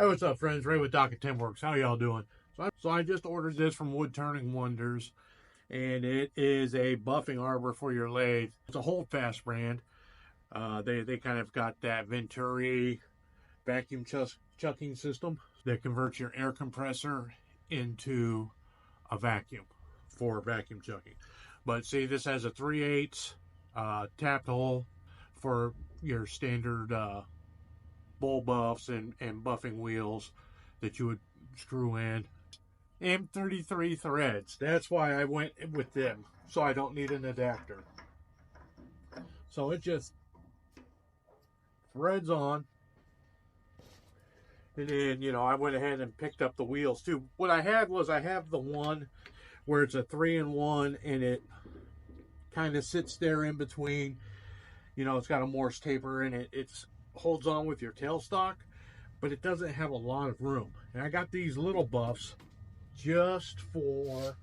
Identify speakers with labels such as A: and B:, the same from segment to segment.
A: Hey, what's up, friends? Ray with Doc at Timworks. How y'all doing? So I just ordered this from Woodturning Wonders, and it is a buffing arbor for your lathe. It's a holdfast brand. They kind of got that Venturi vacuum chucking system that converts your air compressor into a vacuum for vacuum chucking. But see, this has a 3/8 tapped hole for your standard bull buffs and buffing wheels that you would screw in. M33 threads. That's why I went with them. So I don't need an adapter. So it just threads on. And then, I went ahead and picked up the wheels too. What I had was I have the one where it's a 3-in-1 and it kind of sits there in between. It's got a Morse taper and it holds on with your tailstock, but it doesn't have a lot of room. And I got these little buffs just for,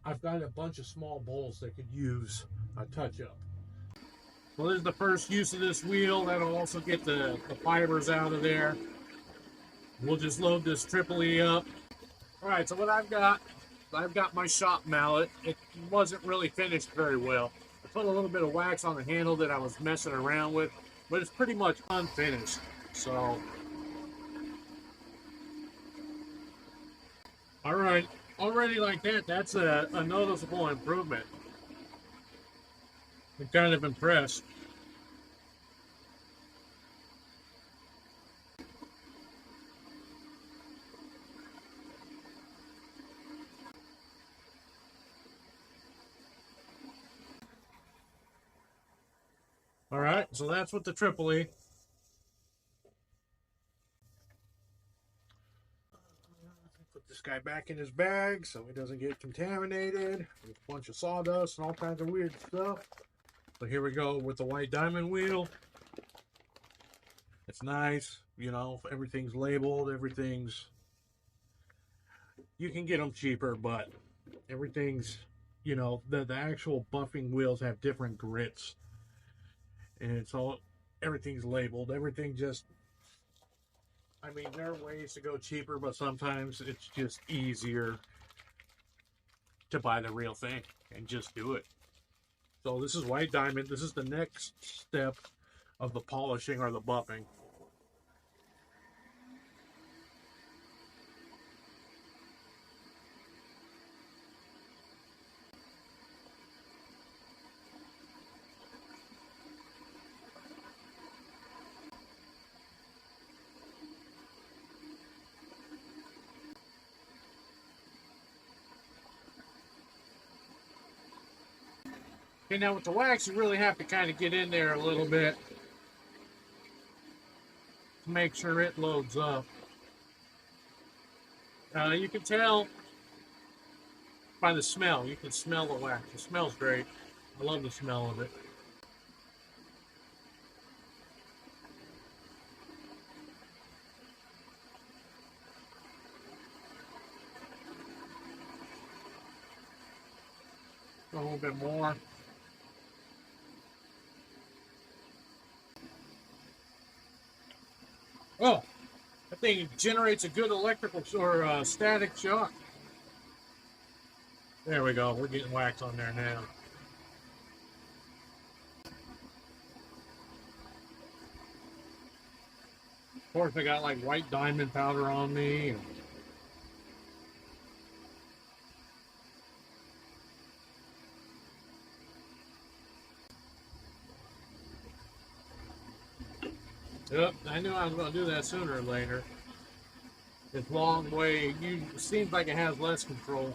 A: I've got a bunch of small bowls that could use a touch-up. Well, this is the first use of this wheel. That'll also get the fibers out of there. We'll just load this Tripoli up. All right, so what I've got my shop mallet. It wasn't really finished very well. I put a little bit of wax on the handle that I was messing around with, but it's pretty much unfinished. So, all right, already like that, that's a noticeable improvement. I'm kind of impressed. All right, so that's with the Tripoli. Put this guy back in his bag so he doesn't get contaminated with a bunch of sawdust and all kinds of weird stuff. So here we go with the white diamond wheel. It's nice, everything's labeled, you can get them cheaper, but everything's, the actual buffing wheels have different grits. And everything's labeled. Everything just, there are ways to go cheaper, but sometimes it's just easier to buy the real thing and just do it. So this is white diamond. This is the next step of the polishing or the buffing. Okay, now with the wax, you really have to kind of get in there a little bit to make sure it loads up. You can tell by the smell. You can smell the wax. It smells great. I love the smell of it. A little bit more. Oh, that thing generates a good electrical or static shock. There we go. We're getting wax on there now. Of course, I got like white diamond powder on me. Yep, I knew I was going to do that sooner or later. This long way, it seems like it has less control.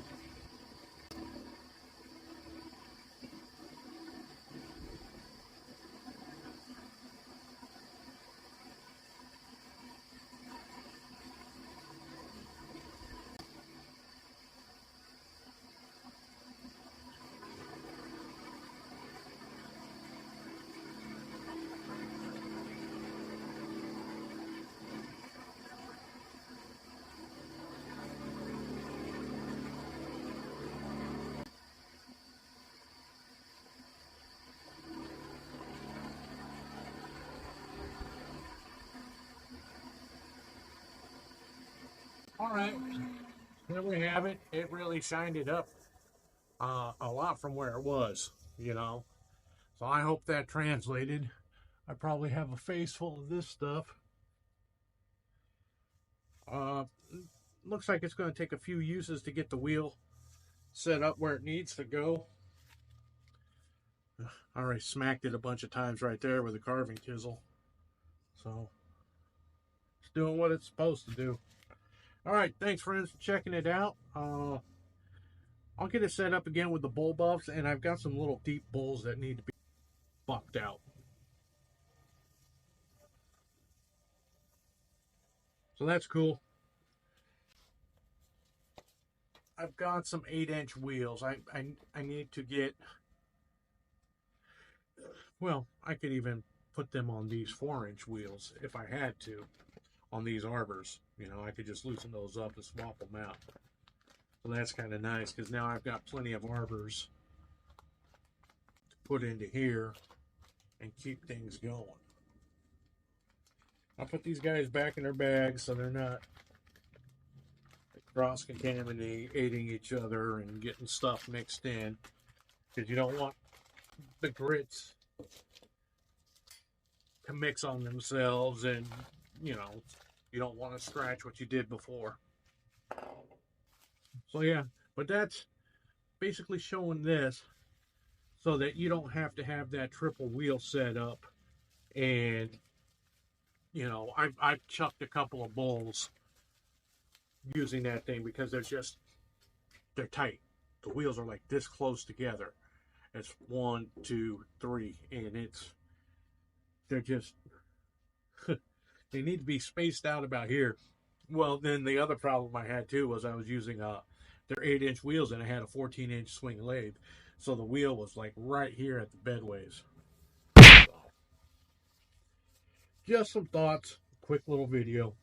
A: All right, there we have it. It really shined it up a lot from where it was, you know. So I hope that translated. I probably have a face full of this stuff. Uh, Looks like it's going to take a few uses to get the wheel set up where it needs to go. I already smacked it a bunch of times right there with a carving chisel. So it's doing what it's supposed to do. All right, thanks friends for checking it out. I'll get it set up again with the bull buffs, and I've got some little deep bulls that need to be bucked out. So that's cool. I've got some 8-inch wheels. I need to get, well, I could even put them on these 4-inch wheels if I had to, on these arbors. You know, I could just loosen those up and swap them out. So that's kind of nice, because now I've got plenty of arbors to put into here and keep things going. I'll put these guys back in their bags so they're not cross-contaminating each other and getting stuff mixed in, because you don't want the grits to mix on themselves, and you know, you don't want to scratch what you did before. So yeah, but that's basically showing this so that you don't have to have that triple wheel set up. And you know, I've chucked a couple of bulls using that thing because they're tight. The wheels are like this close together. It's 1, 2, 3, and they're just they need to be spaced out about here. Well, then the other problem I had too was I was using their 8-inch wheels, and I had a 14-inch swing lathe, so the wheel was like right here at the bedways. So, just some thoughts, quick little video.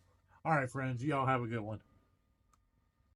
A: All right, friends, y'all have a good one.